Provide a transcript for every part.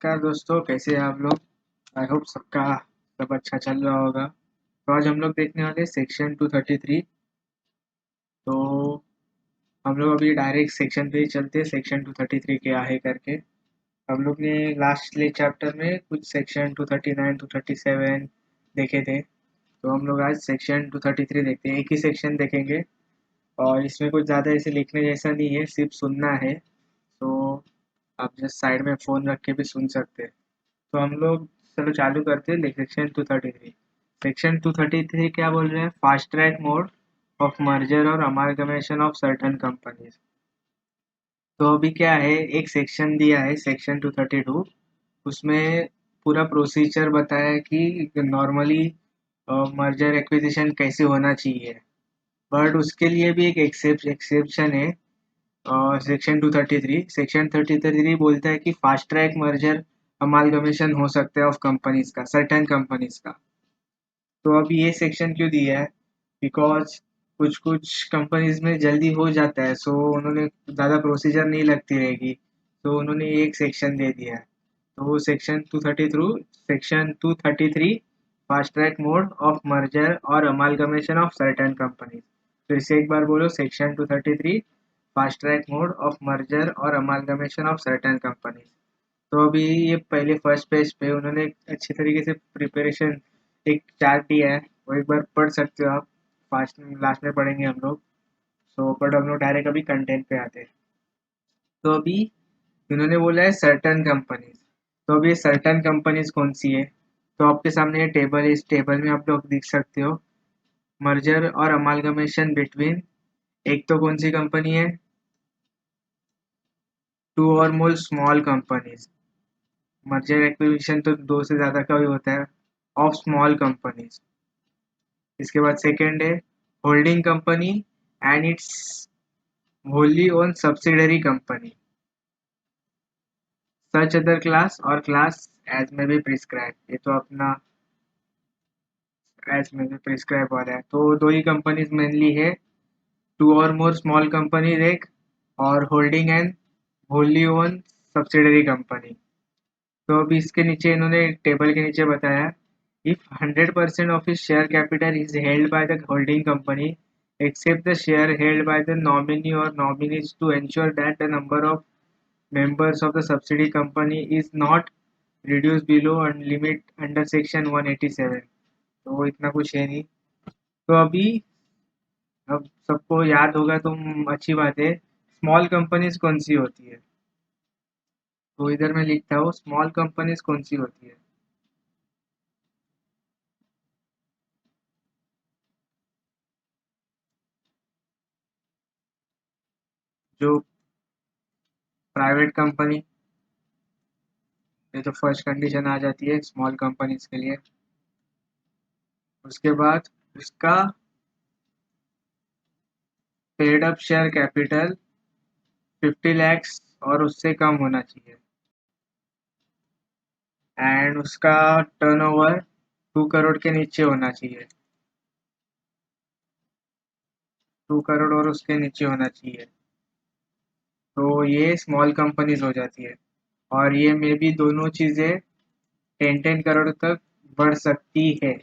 नमस्कार दोस्तों, कैसे हैं आप लोग। आई होप सबका सब अच्छा चल रहा होगा। तो आज हम लोग देखने वाले सेक्शन 233। तो हम लोग अभी डायरेक्ट सेक्शन पे ही चलते हैं, सेक्शन 233 क्या है करके। हम लोग ने लास्ट ले चैप्टर में कुछ सेक्शन 239 237 देखे थे। तो हम लोग आज सेक्शन 233 देखते हैं, एक ही सेक्शन देखेंगे। और इसमें कुछ ज़्यादा ऐसे लिखने जैसा नहीं है, सिर्फ सुनना है। तो आप जस्ट साइड में फ़ोन रख के भी सुन सकते हैं। तो हम लोग चलो चालू करते हैं सेक्शन 233। सेक्शन 233 क्या बोल रहे हैं? Fast track mode of merger और अमालगमेशन ऑफ सर्टेन कंपनीज। तो अभी क्या है, एक सेक्शन दिया है सेक्शन 232। उसमें पूरा प्रोसीजर बताया है कि नॉर्मली मर्जर एक्विजिशन कैसे होना चाहिए। बट उसके लिए भी एक एक्सेप्शन है। सेक्शन 233 बोलता है कि फास्ट ट्रैक मर्जर अमालगमेशन हो सकता है ऑफ कंपनीज का, सर्टेन कंपनीज का। तो अभी ये सेक्शन क्यों दिया है? बिकॉज कुछ कुछ कंपनीज में जल्दी हो जाता है, सो उन्होंने ज़्यादा प्रोसीजर नहीं लगती रहेगी, तो उन्होंने ये एक सेक्शन दे दिया है। तो वो section 233 fast track mode of merger और अमालगमेशन ऑफ सर्टेन कंपनीज। फिर से एक बार बोलो, section 233 fast track mode of merger और अमालगमेशन ऑफ सर्टेन कंपनीज। तो अभी ये पहले फर्स्ट पेज पे उन्होंने एक अच्छी तरीके से प्रिपरेशन एक चार्ट दिया है, वो एक बार पढ़ सकते हो आप। फास्ट लास्ट में पढ़ेंगे हम लोग। सो बट हम लोग डायरेक्ट अभी कंटेंट पे आते हैं। तो अभी इन्होंने बोला है सर्टन कंपनीज। तो अभी ये सर्टन कंपनीज कौन सी है? तो आपके सामने ये टेबल है, इस टेबल में आप लोग देख सकते हो मर्जर और अमालगमेशन बिटवीन। एक तो कौन सी कंपनी है? टू और मोर स्मॉल कंपनीज। मर्जर एक्विजिशन तो दो से ज्यादा का भी होता है, ऑफ स्मॉल कंपनीज। इसके बाद सेकंड है holding company and it's wholly owned subsidiary company, such other class or class as may be prescribed। ये तो अपना एज में भी प्रिस्क्राइब वाला है। तो दो ही कंपनीज मेनली है, टू और मोर स्मॉल कंपनीज एक, और holding and wholly owned subsidiary company. तो अभी इसके नीचे इन्होंने टेबल के नीचे बताया, if 100% of his share capital is held by the holding company except the share held by the nominee or nominees to ensure that the number of members of the subsidiary company is not reduced below and limit under section 187। तो वो इतना कुछ है नहीं। तो अभी अब सबको याद होगा, तुम अच्छी बात है। स्मॉल कंपनीज कौन सी होती है? तो इधर मैं लिखता हूँ स्मॉल कंपनीज कौन सी होती है। जो प्राइवेट कंपनी, ये तो फर्स्ट कंडीशन आ जाती है स्मॉल कंपनीज के लिए। उसके बाद उसका paid up share capital 50 lakhs और उससे कम होना चाहिए। एंड उसका टर्नओवर 2 करोड़ के नीचे होना चाहिए। 2 करोड़ और उसके नीचे होना चाहिए। तो ये स्मॉल कंपनीज हो जाती है। और ये में भी दोनों चीज़ें 10-10 करोड़ तक बढ़ सकती है।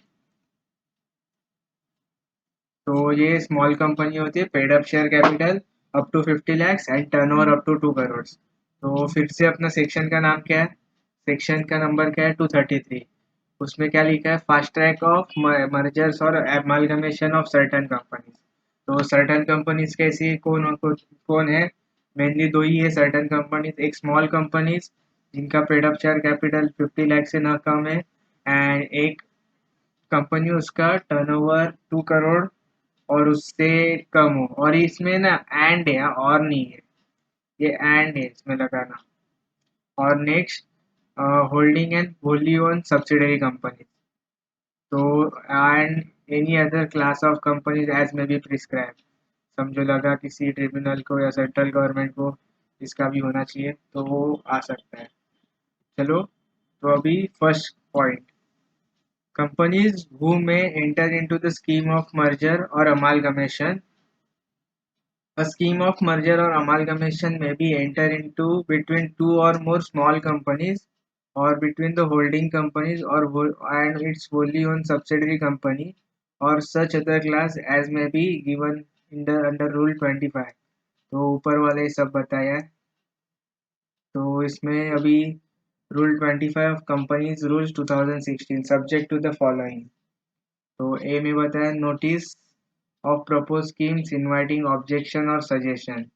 तो ये स्मॉल कंपनी होती है, paid up share capital up to 50 lakhs and turnover up to 2 crore. तो फिर से अपना सेक्शन का नाम क्या है? सेक्शन का नंबर क्या है? 233। उसमें क्या लिखा है? फास्ट ट्रैक ऑफ मर्जर्स और एमालगमेशन ऑफ सर्टेन कंपनीज। तो सर्टेन कंपनीज कैसी कौन है? मेनली दो ही है सर्टेन कंपनीज, एक स्मॉल कंपनीज जिनका paid up share capital 50 lakh से ना कम है, एंड एक कंपनी उसका टर्नओवर 2 करोड़ और उससे कम हो। और इसमें ना एंड है, और नहीं है, ये एंड है इसमें लगाना। और next, holding and wholly owned subsidiary company. तो and any other class of companies as may be prescribe. समझो लगा किसी ट्रिब्यूनल को या सेंट्रल गवर्नमेंट को इसका भी होना चाहिए, तो वो आ सकता है। चलो, तो अभी first point, companies who may enter into the scheme of merger or amalgamation. A scheme of merger or amalgamation may be entered into between two or more small companies or between the holding companies and its wholly owned subsidiary company or such other class as may be given in the under rule 25। तो ऊपर वाले ये सब बताया है। तो इसमें अभी rule 25 of companies rules 2016 subject to the following. तो ए में बताया notice of proposed schemes inviting objection or suggestion.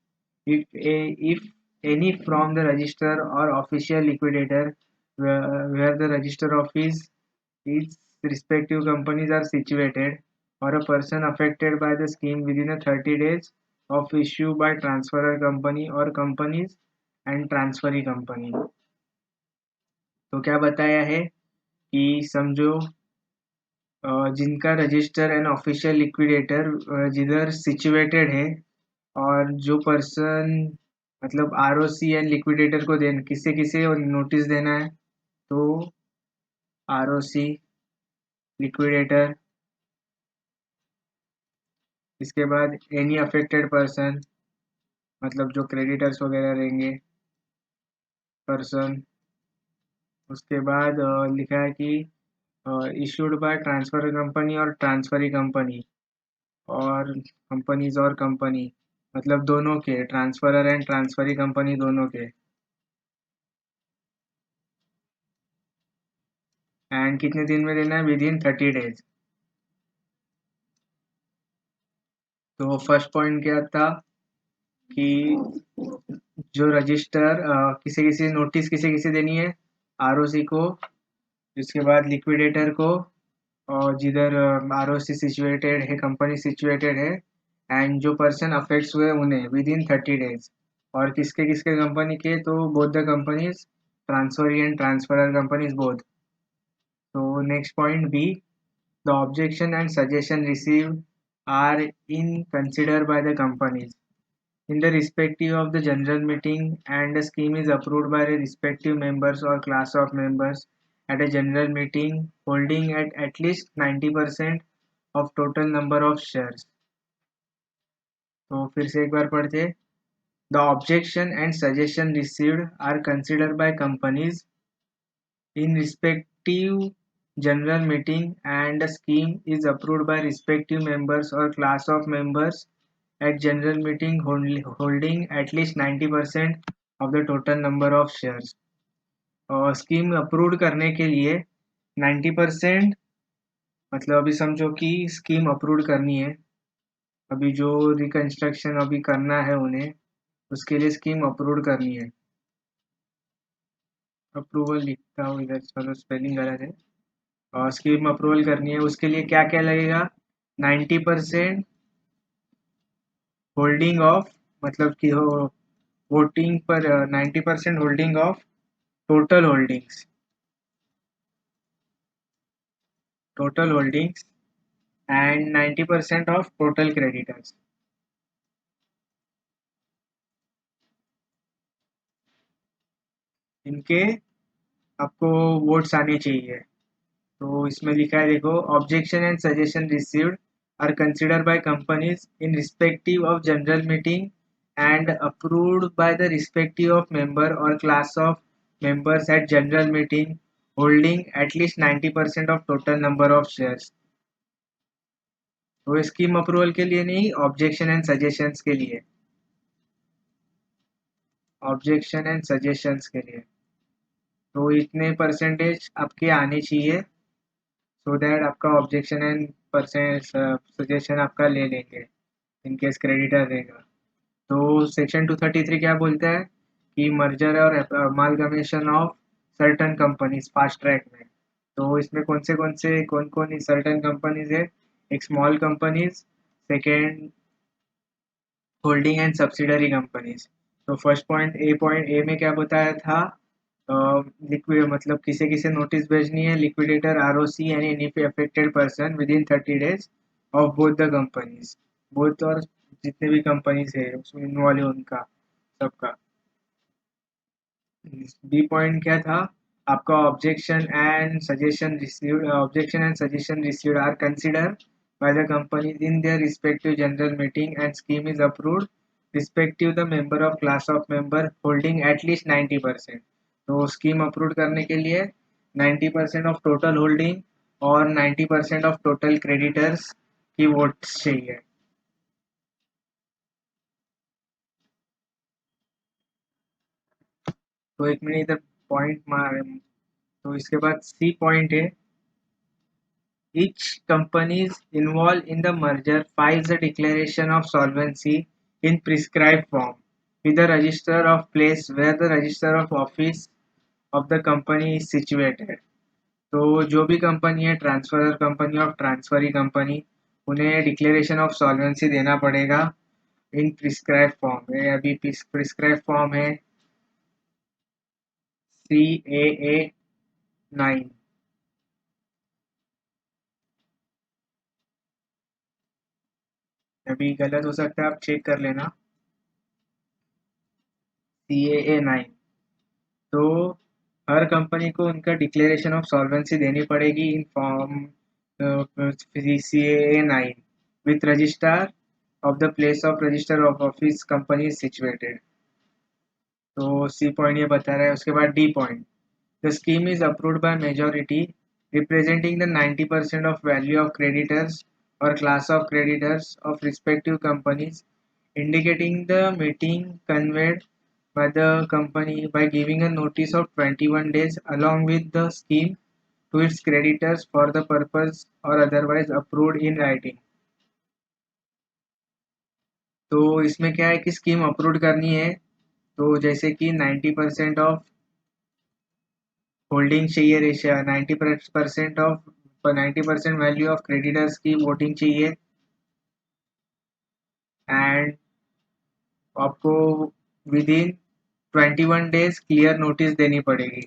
If any from the register or official liquidator where the register office its respective companies are situated or a person affected by the scheme within a 30 days of issue by transferor company or companies and transferee company। तो क्या बताया है कि समझो जिनका register and official liquidator जिधर situated है और जो पर्सन मतलब आरओसी एंड लिक्विडेटर को देना किसे किसे नोटिस देना है। तो आरओसी लिक्विडेटर, इसके बाद एनी अफेक्टेड पर्सन मतलब जो क्रेडिटर्स वगैरह रहेंगे पर्सन। उसके बाद लिखा है कि इशूड बाय ट्रांसफर कंपनी और ट्रांसफरी कंपनी और कंपनीज और कंपनी मतलब दोनों के ट्रांसफरर एंड ट्रांसफरी कंपनी दोनों के एंड कितने दिन में देना है विद इन 30 डेज। तो फर्स्ट पॉइंट क्या था कि जो रजिस्टर किसी किसी नोटिस किसे किसे देनी है आरओसी को, उसके बाद लिक्विडेटर को और जिधर आरओसी सिचुएटेड है कंपनी सिचुएटेड है एंड जो पर्सन अफेक्ट्स हुए उन्हें विद इन 30 डेज। और किसके किसके कंपनी के तो both the companies transferee and transferor companies both. तो next point B the objection and suggestion received are in considered by the companies in the respective of the general meeting and the scheme is approved by the respective members or class of members at a general meeting holding at least 90% of total number of shares। तो फिर से एक बार पढ़ते। The objection and suggestion received are considered by companies in respective general meeting and the scheme is approved by respective members or class of members at general meeting holding at least 90% of the total number of shares। और scheme approve करने के लिए 90% मतलब अभी समझो कि scheme approve करनी है, अभी जो रिकंस्ट्रक्शन अभी करना है उन्हें उसके लिए स्कीम अप्रूव करनी है। अप्रूवल लिखता हूँ इधर, चलो स्पेलिंग गलत है। और स्कीम अप्रूवल करनी है उसके लिए क्या क्या लगेगा 90% होल्डिंग ऑफ मतलब कि हो वोटिंग पर 90% holding of total holdings and 90% of total creditors. इनके आपको वोट्स आने चाहिए। तो इसमें लिखा है देखो objection and suggestion received are considered by companies in respective of general meeting and approved by the respective of member और class of members at general meeting holding at least 90% of total number of shares। तो scheme approval के लिए नहीं, objection and suggestions के लिए, objection and suggestions के लिए। तो इतने परसेंटेज आपके आने चाहिए सो दैट आपका ऑब्जेक्शन एंड परसेंट सजेशन आपका ले लेंगे इनकेस क्रेडिटर रहेगा। तो सेक्शन 233 क्या बोलता है कि मर्जर और amalgamation of certain companies fast track में। तो इसमें कौन कौन सर्टन कंपनीज है, एक small companies, second holding and subsidiary companies. तो पॉइंट ए में क्या बताया था लिक्विड मतलब किसे किसे नोटिस भेजनी है liquidator ROC and any affected person within 30 days of both the companies, both और जितने भी कंपनीज है उसमें इन्वॉल्व है उनका सबका। बी पॉइंट क्या था आपका objection and suggestion received are consider by the companies in their respective general meeting and scheme is approved respective the member of class of member holding at least 90%। तो scheme approve करने के लिए 90% of total holding और 90% of total creditors की votes चाहिए। तो एक मैंने इधर पॉइंट मार, तो इसके बाद सी पॉइंट है, each companies involved in the merger files a declaration of solvency in prescribed form with the register of place where the register of office of the company is situated। तो जो भी company है, transferor company of transferee company, उन्हें declaration of solvency देना पड़ेगा in prescribe form है। अभी prescribe form है CAA 9। अभी गलत हो सकता है, आप चेक कर लेना। CAA 9। तो हर कंपनी को उनका डिक्लेरेशन ऑफ सॉल्वेंसी देनी पड़ेगी in form CAA 9 with registrar of the place of register of office company situated. तो सी पॉइंट ये बता रहा है। उसके बाद D point, the scheme is approved by majority representing the 90% of value of creditors or class of creditors of respective companies, indicating the meeting conveyed by the company by giving a notice of 21 days along with the scheme to its creditors for the purpose or otherwise approved in writing। तो इसमें क्या है कि scheme approve करनी है, तो जैसे कि 90% ऑफ होल्डिंग चाहिए, ratio 90% of 90% value of creditors की वोटिंग चाहिए, एंड आपको with in 21 days clear notice देनी पड़ेगी।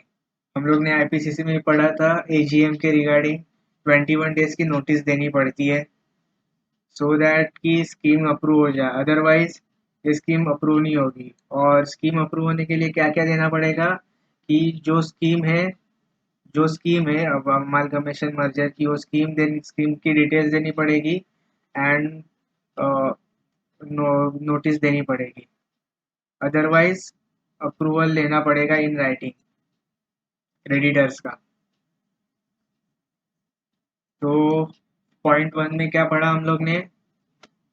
हम लोग ने आईपीसीसी में पढ़ा था एजीएम के रिगार्डिंग 21 डेज की नोटिस देनी पड़ती है, सो दैट कि स्कीम अप्रूव हो जाए, अदरवाइज ये स्कीम अप्रूव नहीं होगी। और स्कीम अप्रूव होने के लिए क्या क्या देना पड़ेगा कि जो स्कीम है अब अमालगमेशन मर्जर की, वो स्कीम की डिटेल्स देनी पड़ेगी, एंड नोटिस देनी पड़ेगी, अदरवाइज अप्रूवल लेना पड़ेगा इन राइटिंग क्रेडिटर्स का। तो पॉइंट 1 में क्या पढ़ा हम लोग ने,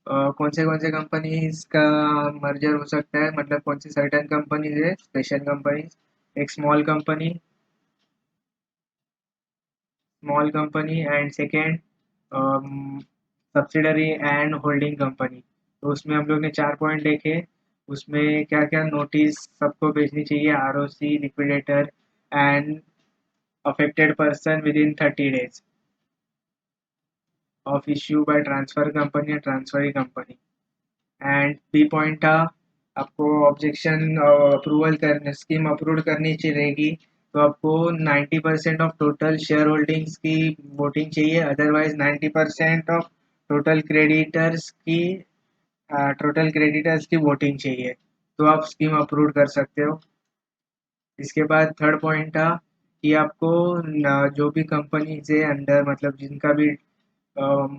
कौन से कंपनीज का मर्जर हो सकता है, मतलब कौन सी सर्टेन कंपनीज है, स्पेशल कंपनीज, एक small company and second subsidiary and holding company. तो उसमें हम लोग ने 4 पॉइंट देखे। उसमें क्या क्या नोटिस सबको भेजनी चाहिए, ROC, liquidator and affected person within 30 days of issue by transfer company या transferee company. And B point था, आपको ऑब्जेक्शन अप्रूवल करने, स्कीम अप्रूव करनी चाहिए, तो आपको 90% ऑफ टोटल शेयर होल्डिंग्स की वोटिंग चाहिए, अदरवाइज 90% ऑफ टोटल क्रेडिटर्स की वोटिंग चाहिए, तो आप स्कीम अप्रूव कर सकते हो। इसके बाद थर्ड पॉइंट था कि आपको जो भी कंपनी से अंडर, मतलब जिनका भी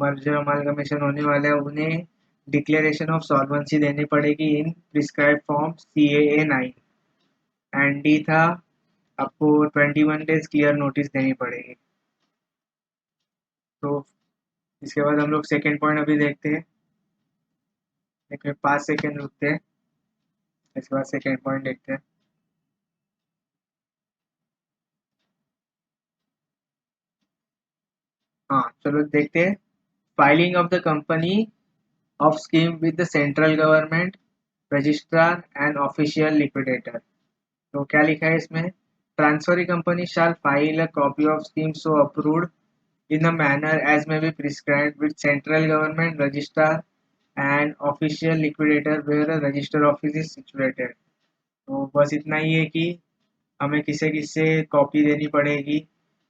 मर्जर अमालगमेशन होने वाला है, उन्हें डिक्लेरेशन ऑफ सॉल्वेंसी देनी पड़ेगी in prescribe form CAA 9। And D था, आपको 21 डेज क्लियर नोटिस देनी पड़ेगी। तो इसके बाद हम लोग सेकेंड पॉइंट अभी देखते हैं, एक 5 सेकेंड रुकते हैं, इसके बाद सेकेंड पॉइंट देखते हैं। हाँ चलो देखते हैं। Filing of the company of scheme with the central government, registrar and official liquidator. तो क्या लिखा है इसमें, transferee company shall file a copy of scheme so approved in a manner as may be prescribed with central government registrar and official liquidator where a register office is situated। तो बस इतना ही है कि हमें किसे किसे कॉपी देनी पड़ेगी।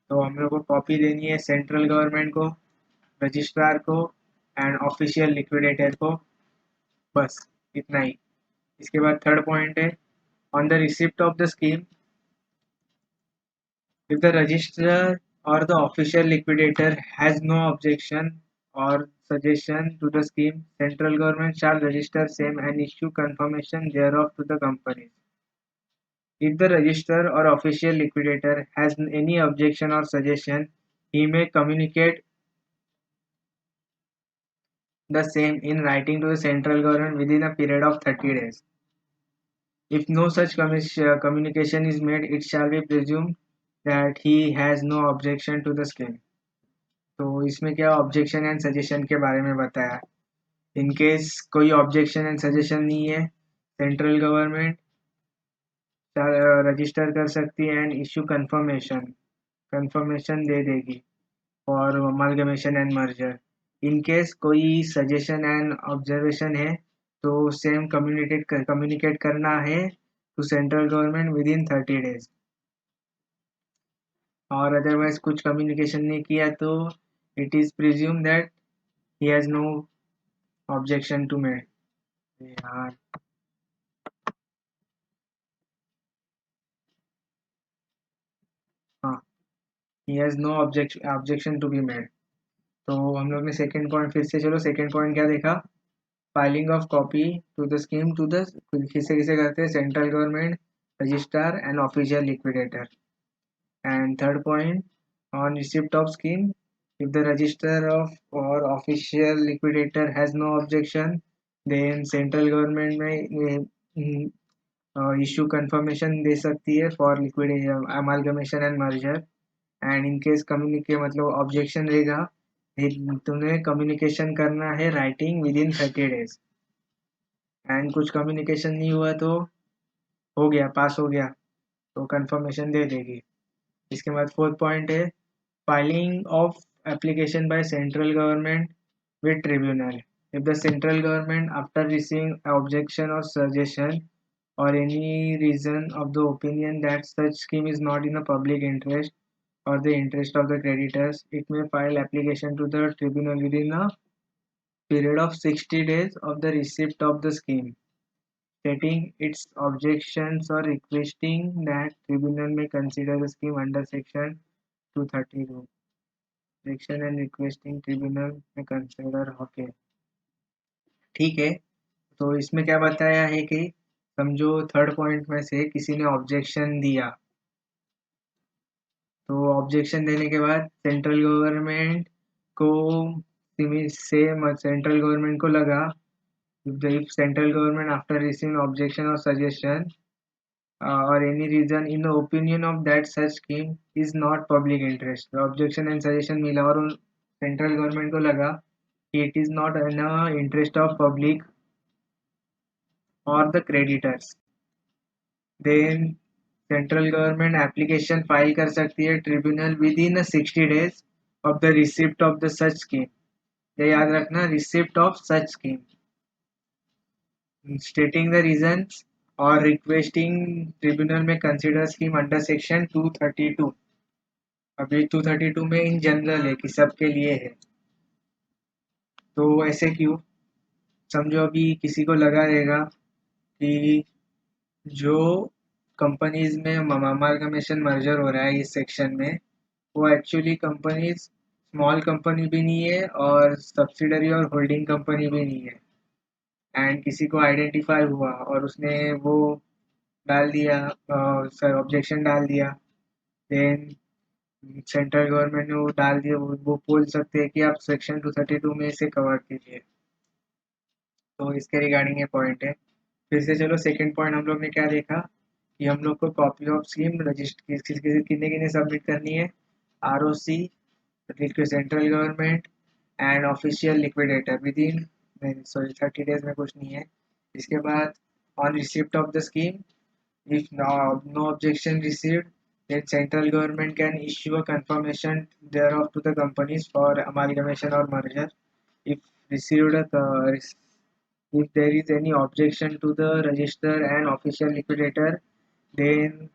तो हम लोग को कॉपी देनी है सेंट्रल गवर्नमेंट को, रजिस्ट्रार को एंड ऑफिशियल लिक्विडेटर को, बस इतना ही। इसके बाद थर्ड पॉइंट है, on the receipt of the scheme, if the registrar or the official liquidator has no objection or suggestion to the scheme, central government shall register same and issue confirmation thereof to the company। If the registrar or official liquidator has any objection or suggestion, he may communicate the same in writing to the central government within a period of 30 days. If no such communication is made, it shall be presumed that he has no objection to the scheme. तो इसमें क्या objection and suggestion के बारे में बताया. इन case कोई objection and suggestion नहीं है, सेंट्रल गवर्नमेंट रजिस्टर कर सकती है एंड इशू कंफर्मेशन दे देगी for amalgamation and merger. In case कोई सजेशन एंड ऑब्जर्वेशन है तो सेम कम्युनिकेट करना है to central government within 30 days. और अदरवाइज कुछ कम्युनिकेशन नहीं किया तो it is presume that he has no objection to made. यार हाँ, he has no objection to be made. तो हम लोग ने सेकंड पॉइंट फिर से चलो सेकंड पॉइंट क्या देखा. Filing of copy to the scheme to the किसे करते हैं central government, registrar and official liquidator. And third point, on receipt of scheme, if the register of or official liquidator has no objection, then central government में issue confirmation दे सकती है for liquidation, amalgamation and merger. And in case communicate मतलब objection रहेगा, तुम्हें communication करना है writing within 30 days. And कुछ communication नहीं हुआ तो हो गया, पास हो गया तो confirmation दे देगी. इसके बाद फोर्थ पॉइंट है filing of application by central government with tribunal. If the central government after receiving objection और suggestion or any reason of the opinion that such scheme is not in the public interest or the interest of the creditors, it may file application to the tribunal within a period of 60 days of the receipt of the scheme, stating its objections or requesting that tribunal may consider the scheme under section 232. Objection and requesting tribunal may consider. Okay ठीक है. तो इसमें क्या बताया है कि समझो third point में से किसी ने ऑब्जेक्शन दिया, तो ऑब्जेक्शन देने के बाद सेंट्रल गवर्नमेंट को सेंट्रल गवर्नमेंट को लगा if central government after receiving objection or suggestion or any reason in the opinion of that such scheme is not public interest, the objection and suggestion मिला और central government को लगा कि it is not in the interest of public or the creditors, then central government application file कर सकती है tribunal within 60 days of the receipt of the such scheme. ये याद रखना, receipt of such scheme, stating the reasons और requesting tribunal में consider scheme under section 232. अभी 232 में इन जनरल है कि सबके लिए है, तो ऐसे क्यों. समझो अभी किसी को लगा रहेगा कि जो कंपनीज में अमालगमेशन मर्जर हो रहा है इस सेक्शन में, वो एक्चुअली कंपनीज स्मॉल कंपनी भी नहीं है और सब्सिडरी और होल्डिंग कंपनी भी नहीं है. एंड किसी को आइडेंटिफाई हुआ और उसने वो डाल दिया, सर ऑब्जेक्शन डाल दिया, देन सेंट्रल गवर्नमेंट ने वो डाल दिया, वो बोल सकते हैं कि आप सेक्शन 232 में इसे कवर कीजिए. तो इसके रिगार्डिंग ये पॉइंट है. फिर से चलो सेकंड पॉइंट हम लोग ने क्या देखा कि हम लोग को कॉपी ऑफ स्कीम रजिस्टर कितने कितने सबमिट करनी है. ROC central government and official liquidator with in sorry 30 days में कुछ नहीं है. इसके बाद on receipt of the scheme, if no objection received, then central government can issue a confirmation thereof to the companies for amalgamation or merger. If received if there is any objection to the register and official liquidator, then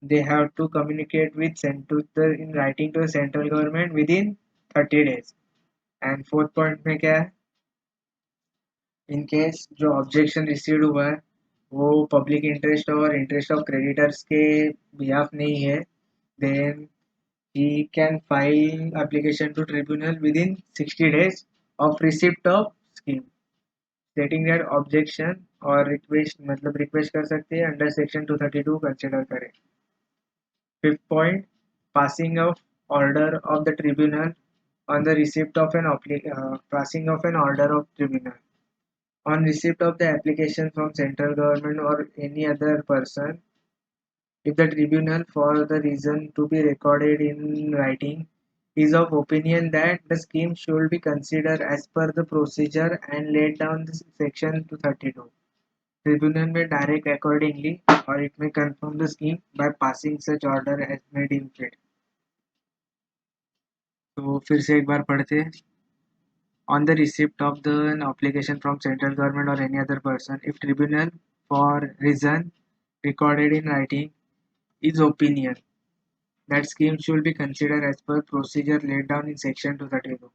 they have to communicate with in writing to the central government within 30 days. And fourth point में क्या है, in case जो objection received हुआ है वो public interest और interest of creditors के behalf नहीं है, then he can file application to tribunal within 60 days of receipt of scheme, stating that objection और रिक्वेस्ट मतलब रिक्वेस्ट कर सकती है अंडर सेक्शन 232 कंसिडर करें। Fifth point, passing of order of the tribunal on the receipt of an passing of an order of tribunal on receipt of the application from central government or any other person. If the tribunal, for the reason to be recorded in writing, is of opinion that the scheme should be considered as per the procedure and laid down in section 232, tribunal may direct accordingly, or it may confirm the scheme by passing such order as may deem fit. तो फिर से एक बार पढ़ते हैं। On the receipt of the application from central government or any other person, if tribunal for reason recorded in writing is opinion that scheme should be considered as per procedure laid down in section 232,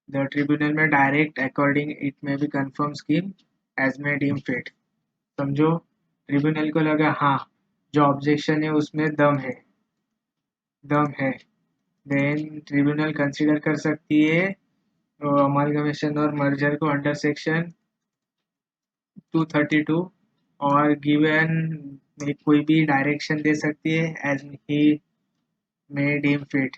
the tribunal may direct according it may be confirmed scheme as may deem fit. समझो, tribunal को लगा हाँ जो objection है उसमें दम है, then tribunal consider कर सकती है अमालगमेशन और मर्जर को अंडर सेक्शन 232 और गिवन कोई भी डायरेक्शन दे सकती है as he may deem fit.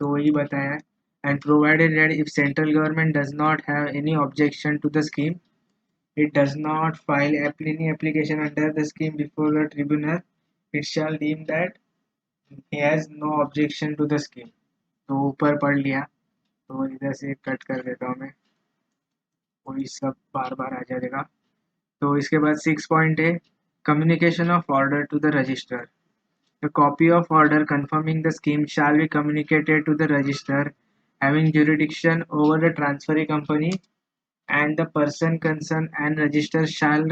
तो वही बताया, and provided that if central government does not have any objection to the scheme, it does not file any application under the scheme before the tribunal, it shall deem that he has no objection to the scheme। तो ऊपर पढ़ लिया, तो इधर से cut कर देता हूँ मैं, वही सब बार बार आ जाएगा। तो इसके बाद 6 पॉइंट है, communication of order to the register. The copy of order confirming the scheme shall be communicated to the register having jurisdiction over the transferee company, and the person concerned and register shall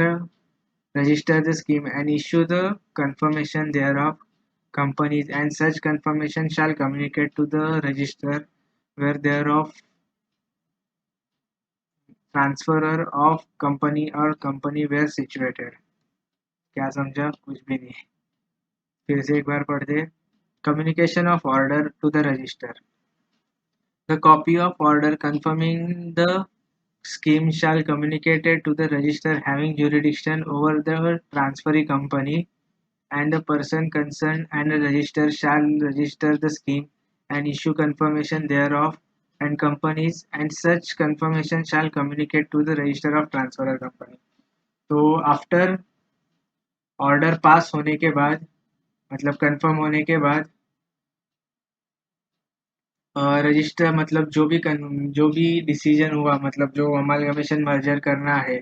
register the scheme and issue the confirmation thereof companies, and such confirmation shall communicate to the register where thereof transferor of company or company were situated। क्या समझा? कुछ भी नहीं। फिर से एक बार पढ़ दे। Communication of order to the register. The copy of order confirming the scheme shall communicated to the register having jurisdiction over the transferee company, and the person concerned and the register shall register the scheme and issue confirmation thereof and companies, and such confirmation shall communicate to the register of transferor company। तो after order pass होने के बाद मतलब confirm होने के बाद register मतलब जो भी डिसीजन हुआ मतलब जो अमालगमेशन मर्जर करना है,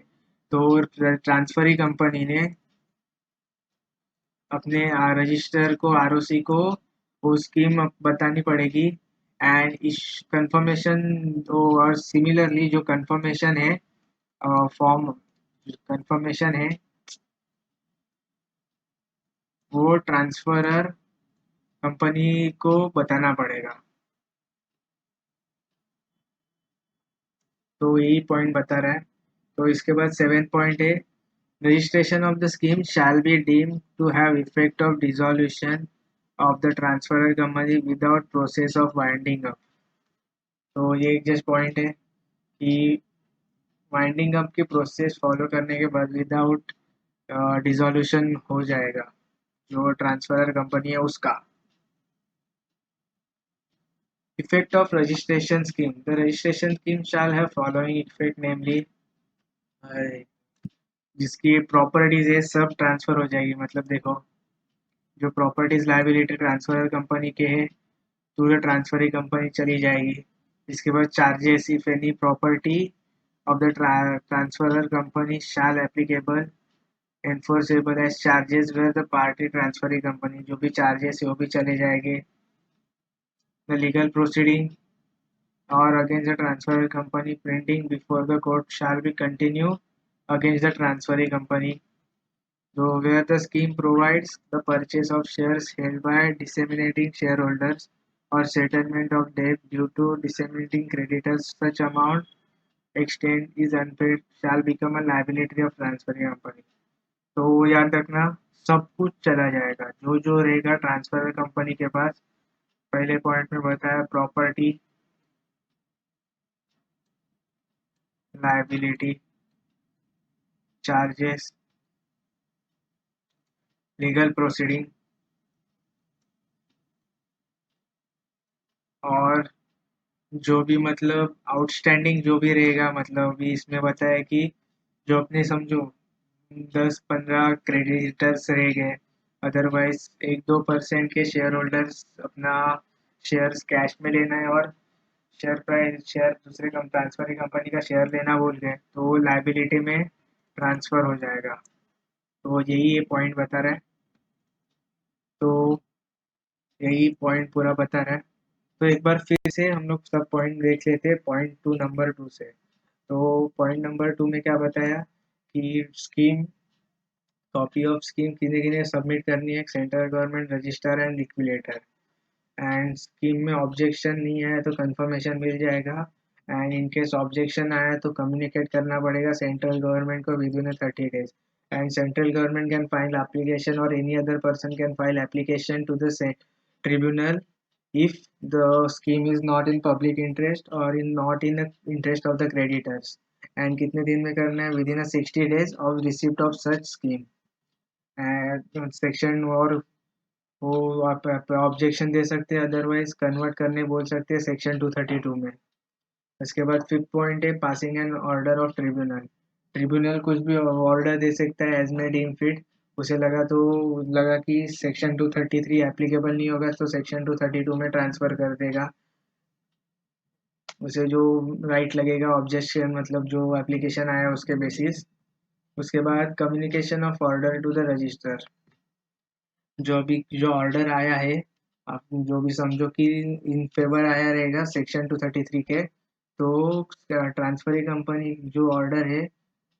तो ट्रांसफरी कंपनी ने अपने रजिस्टर को आरओसी को वो स्कीम बतानी पड़ेगी एंड इस कंफर्मेशन और सिमिलरली जो कंफर्मेशन है फॉर्म कंफर्मेशन है वो ट्रांसफरर कंपनी को बताना पड़ेगा। तो यही पॉइंट बता रहा है। तो इसके बाद 7 पॉइंट है, registration of the scheme shall be deemed to have effect of dissolution of the transferor company without process of winding up। तो ये एक जस्ट पॉइंट है कि वाइंडिंग अप की प्रोसेस फॉलो करने के बाद विदाउट डिसोल्यूशन हो जाएगा जो ट्रांसफरर कंपनी है उसका। Effect of registration scheme, the registration scheme shall have following effect namely, जिसकी प्रॉपर्टीज है सब ट्रांसफर हो जाएगी। मतलब देखो, जो प्रॉपर्टीज लायबिलिटी ट्रांसफर कंपनी के हैं तो वो ट्रांसफरी कंपनी चली जाएगी। इसके बाद charges, if any property of the transferor company shall applicable enforceable as charges where the party transferee company, जो भी चार्जेस है वो भी चले जाएंगे। द लीगल प्रोसीडिंग और against the transferor company printing before the court shall be continue against the transferee company, though where the scheme provides the purchase of shares held by disseminating shareholders or settlement of debt due to disseminating creditors, such amount extent is unpaid shall become a liability of transferring company। तो याद रखना, सब कुछ चला जाएगा जो जो रहेगा ट्रांसफर कंपनी के पास। पहले पॉइंट में बताया property liability, charges, legal proceeding, और जो भी मतलब आउटस्टैंडिंग जो भी रहेगा, मतलब अभी इसमें बताया कि जो अपने समझो 10-15 क्रेडिटर्स रह गए, अदरवाइज 1-2% के शेयर होल्डर्स अपना शेयर्स कैश में लेना है और शेयर प्राइस शेयर दूसरे ट्रांसफर कंपनी का शेयर लेना बोल गए तो वो लाइबिलिटी में ट्रांसफर हो जाएगा। तो यही ये पॉइंट बता रहा है। तो यही पॉइंट पूरा बता रहा है। तो एक बार फिर से हम लोग सब पॉइंट देख लेते हैं पॉइंट टू नंबर 2 से। तो पॉइंट नंबर 2 में क्या बताया कि स्कीम, कॉपी ऑफ स्कीम किन्हें किन्हें सबमिट करनी है, central government registrar and liquidator. And scheme में ऑब्जेक्शन नहीं आया तो कंफर्मेशन मिल जाएगा। एंड इन केस ऑब्जेक्शन आया तो कम्युनिकेट करना पड़ेगा सेंट्रल गवर्नमेंट को within 30 days। And central government can file application और any other person can file application to the tribunal if the scheme is not in public interest or in not in the interest of the creditors। and कितने दिन में करना है, with in 60 days of receipt of such scheme। Section और वो आप objection दे सकते हैं, अदरवाइज कन्वर्ट करने बोल सकते हैं सेक्शन 232 में। इसके बाद फिफ्थ पॉइंट है passing an order of tribunal. Tribunal कुछ भी ऑर्डर दे सकता है एज मे डीम फिट। उसे लगा कि सेक्शन 233 एप्लीकेबल नहीं होगा तो सेक्शन 232 में ट्रांसफर कर देगा। उसे जो राइट लगेगा ऑब्जेक्शन मतलब जो एप्लीकेशन आया उसके बेसिस। उसके बाद communication of order to the register. जो ऑर्डर आया है, आप जो भी समझो कि इन फेवर आया रहेगा सेक्शन 233 के, तो ट्रांसफरी कंपनी जो ऑर्डर है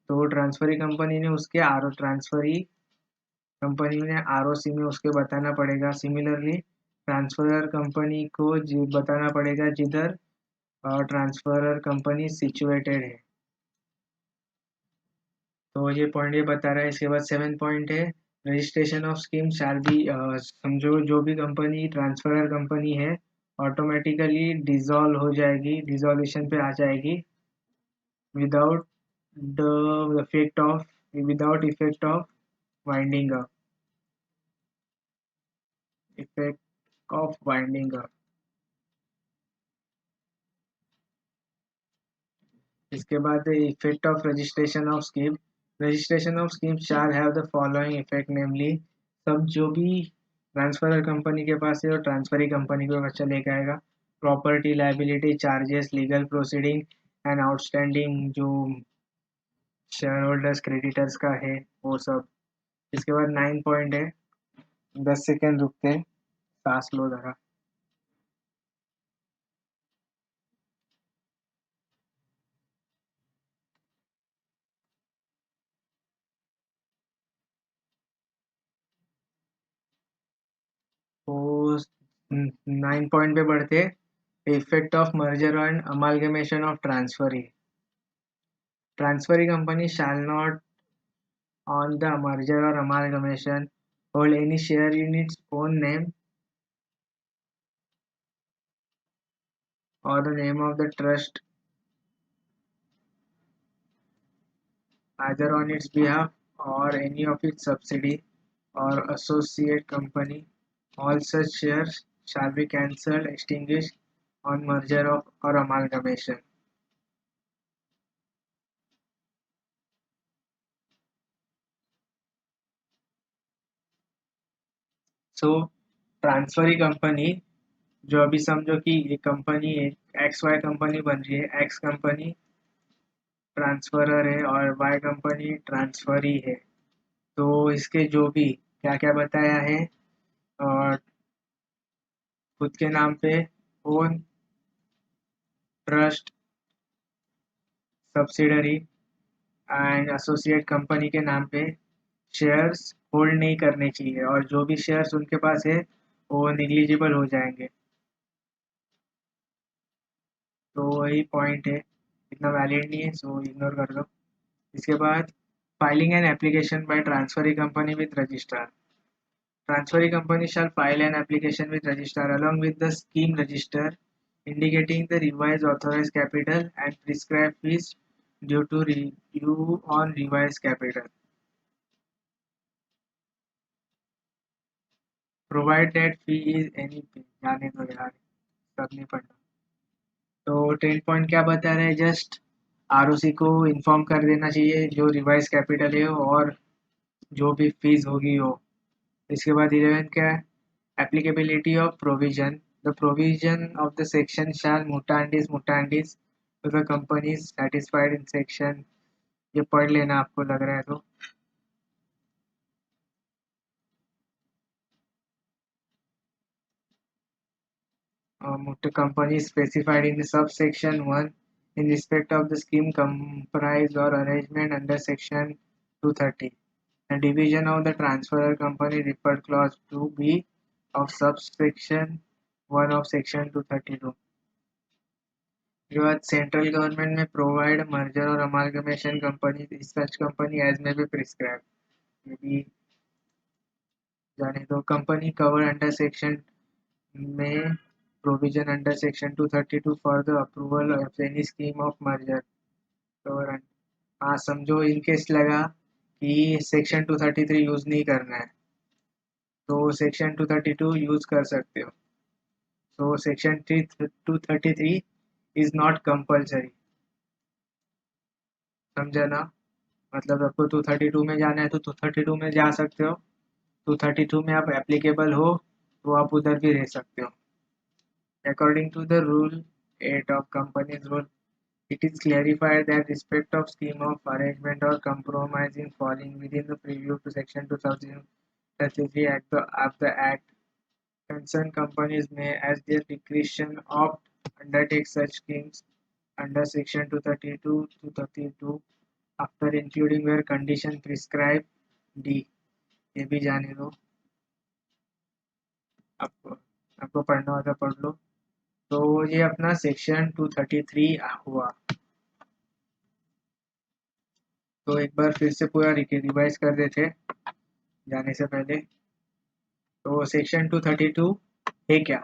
तो ट्रांसफरी कंपनी ने उसके ट्रांसफरी कंपनी ने आरओसी में उसके बताना पड़ेगा। सिमिलरली ट्रांसफरर कंपनी को बताना पड़ेगा जिधर ट्रांसफरर कंपनी सिचुएटेड है। तो ये पॉइंट ये बता रहा है। इसके बाद 7 पॉइंट है registration of scheme shall be. समझो जो भी कंपनी ट्रांसफरर कंपनी है ऑटोमेटिकली डिसॉल्व हो जाएगी, डिसॉल्यूशन पे आ जाएगी without the without effect of winding up, effect of winding up. इसके बाद effect of registration of scheme. Registration of scheme shall have the following effect, namely सब जो भी ट्रांसफरर कंपनी के पास है और ट्रांसफरी कंपनी को बच्चा लेके आएगा। Property liability charges legal proceeding and outstanding जो शेयर होल्डर्स क्रेडिटर्स का है वो सब। इसके बाद 9 पॉइंट है, 10 सेकेंड रुकते हैं, सांस लो जरा। तो 9 पॉइंट पे बढ़ते, effect of merger and amalgamation of transferee. Transferee company shall not, on the merger or amalgamation, hold any share in its own name or the name of the trust, either on its behalf or any of its subsidiary or associate company. All such shares shall be cancelled, extinguished on merger of or amalgamation. So transferee company जो अभी समझो कि ये company है, x Y company बन रही है, x company transferor है और वाई कंपनी ट्रांसफरी है। तो इसके जो भी क्या क्या बताया है, और खुद के नाम पे own, trust, subsidiary and associate company के नाम पे शेयर्स होल्ड नहीं करने चाहिए और जो भी शेयर्स उनके पास है वो निग्लिजिबल हो जाएंगे। तो वही पॉइंट है, इतना वैलिड नहीं है सो इग्नोर कर दो। इसके बाद filing an application by transferee company with registrar. Transferee company shall file an application with registrar along with the scheme register indicating the revised authorized capital and prescribed fees due to review on revise capital, provide that fee is any pay, जाने दो यार, सब नहीं पढ़ना। तो 10 point क्या बता रहे हैं, जस्ट आरओसी को इन्फॉर्म कर देना चाहिए जो रिवाइज कैपिटल है और जो भी फीस होगी वो। इसके बाद 11 क्या है, applicability of provision, the provision of the section shall mutandis to the companies satisfied in section, ये पढ़ लेना आपको लग रहा है तो। company specified in the subsection 1 in respect of the scheme comprise or arrangement under section 230. The division of the transferor company referred clause 2b of subsection 1 of section 232. जो आज सेंट्रल गवर्नमेंट में प्रोवाइड मर्जर और amalgamation company such company as में भी prescribe, ये भी जाने दो। कंपनी कवर अंडर सेक्शन में provision under section 232 for the approval of any scheme of merger cover। हाँ समझो, इन केस लगा कि सेक्शन 233 यूज नहीं करना है तो सेक्शन 232 यूज कर सकते हो। तो सेक्शन 233 इज नॉट कंपल्सरी, समझा ना। मतलब आपको 232 में जाना है तो 232 में जा सकते हो, 232 में आप एप्लीकेबल हो तो आप उधर भी रह सकते हो। According to the rule 8 of companies rule, it is clarified that respect of scheme of arrangement or compromising falling within the preview to section 2033 of the Act, concerned companies may, as their discretion, opt undertake such schemes under section 232 after including where condition prescribed D। ये भी जाने दो, आपको आपको पढ़ना होगा पढ़ लो। तो ये अपना सेक्शन 233 हुआ। तो एक बार फिर से पूरा रिवाइज कर देते जाने से पहले। तो सेक्शन 232 है क्या,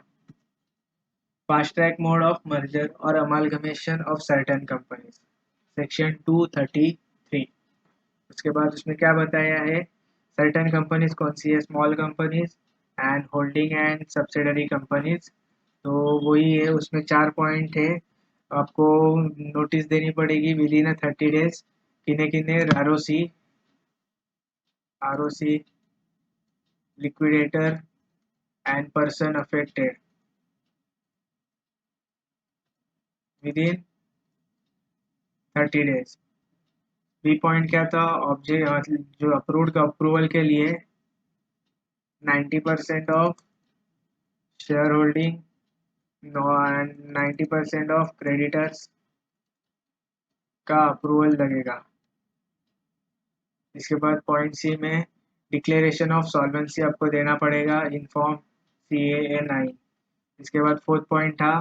fast track mode of merger और amalgamation of certain companies, section 233। उसके बाद उसमें क्या बताया है, सर्टेन कंपनीज कौन सी है, small companies and holding and subsidiary companies. तो वही है, उसमें 4 पॉइंट है, आपको नोटिस देनी पड़ेगी विद इन 30 डेज। किन्ने किन्ने, ROC, liquidator and person affected within 30 days। B point क्या था, ऑब्जेक्ट जो अप्रूव्ड का अप्रूवल के लिए 90% of share holding and 90% of creditors का अप्रूवल लगेगा। इसके बाद पॉइंट सी में डिक्लेरेशन ऑफ सॉल्वेंसी आपको देना पड़ेगा इन फॉर्म CAA 9। इसके बाद फोर्थ पॉइंट था,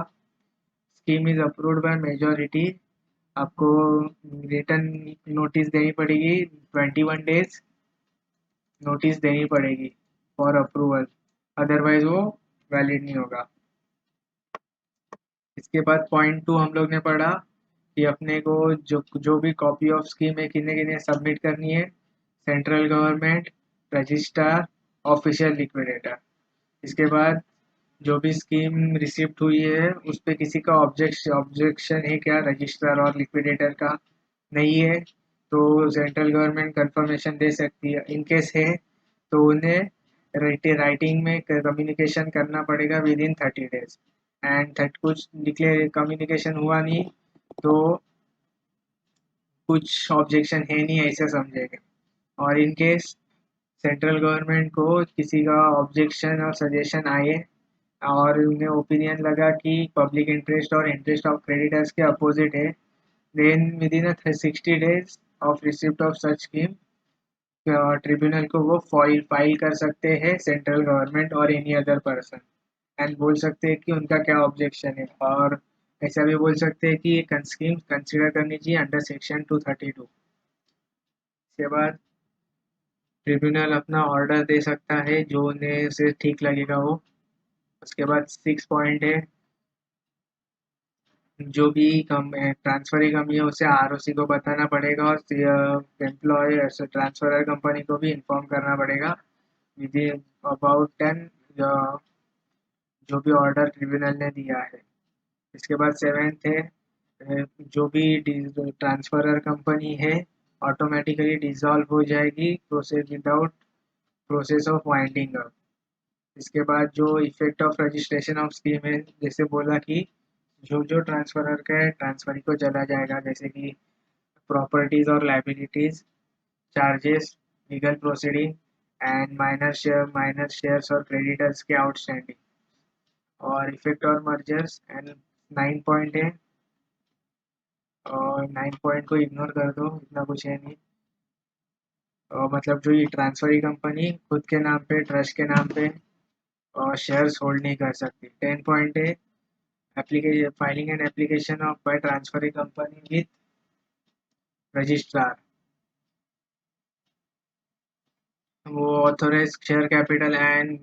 scheme is approved by majority, आपको रिटर्न नोटिस देनी पड़ेगी, 21 डेज नोटिस देनी पड़ेगी फॉर अप्रूवल, अदरवाइज वो वैलिड नहीं होगा। इसके बाद पॉइंट 2 हम लोग ने पढ़ा कि अपने को जो भी कॉपी ऑफ स्कीम है किन्ने किन्ने सबमिट करनी है, central government, registrar, official liquidator. इसके बाद जो भी स्कीम रिसिप्ट हुई है उस पर किसी का ऑब्जेक्शन है क्या, रजिस्ट्रार और लिक्विडेटर का नहीं है तो सेंट्रल गवर्नमेंट कंफर्मेशन दे सकती है। इन केस है तो उन्हें राइटिंग में कम्युनिकेशन करना पड़ेगा विद इन 30 डेज। एंड कुछ डिक्लेयर कम्युनिकेशन हुआ नहीं तो कुछ ऑब्जेक्शन है नहीं ऐसा समझेंगे। और इन केस सेंट्रल गवर्नमेंट को किसी का ऑब्जेक्शन और सजेशन आए और उन्हें ओपिनियन लगा कि पब्लिक इंटरेस्ट और इंटरेस्ट ऑफ क्रेडिटर्स के अपोजिट है, then within 60 days of receipt of such scheme tribunal को वो फाइल कर सकते हैं सेंट्रल गवर्नमेंट और एनी अदर पर्सन, एंड बोल सकते हैं कि उनका क्या ऑब्जेक्शन है। और ऐसा भी बोल सकते हैं कि ये स्कीम कंसिडर करनी चाहिए अंडर सेक्शन 232। इसके बाद ट्रिब्यूनल अपना ऑर्डर दे सकता है जो उन्हें उसे ठीक लगेगा वो। उसके बाद 6 पॉइंट है, जो भी कम ट्रांसफर कमी है उसे आरओसी को बताना पड़ेगा और एम्प्लॉय ट्रांसफर कंपनी को भी इन्फॉर्म करना पड़ेगा विद अबाउट 10 जो भी ऑर्डर ट्रिब्यूनल ने दिया है। इसके बाद सेवेंथ है जो भी ट्रांसफरर कंपनी है ऑटोमेटिकली डिसॉल्व हो जाएगी process without process of winding up. इसके बाद जो effect of registration of scheme है जैसे बोला कि जो जो ट्रांसफरर का है ट्रांसफरी को चला जाएगा जैसे कि प्रॉपर्टीज और liabilities charges legal proceeding and minor shares और क्रेडिटर्स के आउटस्टैंडिंग और इफेक्ट और मर्जर्स एंड 9 पॉइंट है और 9 पॉइंट को इग्नोर कर दो इतना कुछ है नहीं। और मतलब जो ये ट्रांसफरी कंपनी खुद के नाम पे ट्रस्ट के नाम पे और शेयर्स होल्ड नहीं कर सकती। 10 पॉइंट है application filing and application of by transferee company with registrar. वो ऑथोराइज शेयर कैपिटल एंड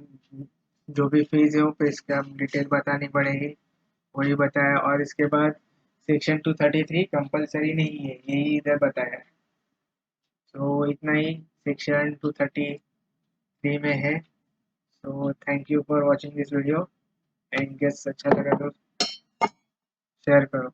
जो भी फीस है वो पे इसका डिटेल बतानी पड़ेगी वही बताया। और इसके बाद सेक्शन 233 कंपलसरी नहीं है यही इधर बताया है। तो इतना ही सेक्शन 233 में है। तो thank you for watching this video and guess अच्छा लगा तो शेयर करो।